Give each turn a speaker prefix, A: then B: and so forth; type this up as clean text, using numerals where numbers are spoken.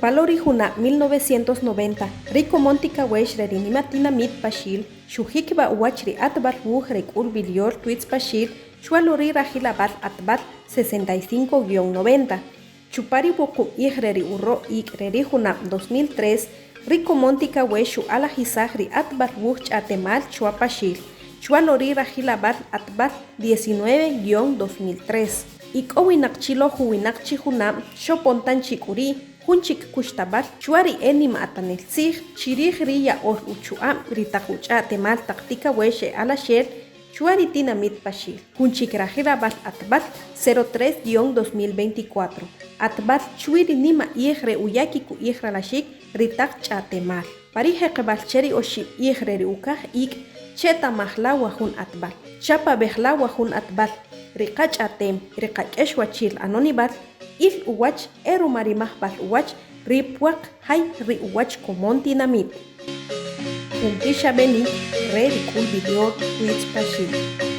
A: Chupalori Juna 1990, Rico Montica Weshre Nimatina Mit Pashil, Shuhikba Wachri Atbat Wuhrek Urbilior Tweets Pashil, Chualori Rajilabat Atbat 65-90. Chupari Boku Ihreri Urro Ikreri Juna 2003, Rico Montica Weshu Alajizahri Atbat Wuch Atemal Chuapashil, Chualori Rajilabat Atbat 19-2003. Ikowinakchilo Huinakchi Juna, Shopontan Chikuri, Hunchik Kushtabal, Chuari Enima Atanelzig, Chirigria or Uchua, Ritakucha Temal Taktika Weshe Alasher, Chuari Tinamit Pashil, Hunchik Rajirabat Atbat 03-2024, Atbat Chuiri Nima Igre Uyakiku Igra Lashik, Ritak Chatemal, Parije Kebalcheri Oship Igre Ukah Ik, Cheta Mahlawa Hun Atbat, Chapa Behlawa Hun Atbat, Rikach Atem, Rikach Eshwachil Anonibat, Il Uwach, Eru Marimah Bal Uwach, Ripwak, Hai Ri Uwach Komonti Namit. Untisha Beni, Redicul Video, Twitch Pashil.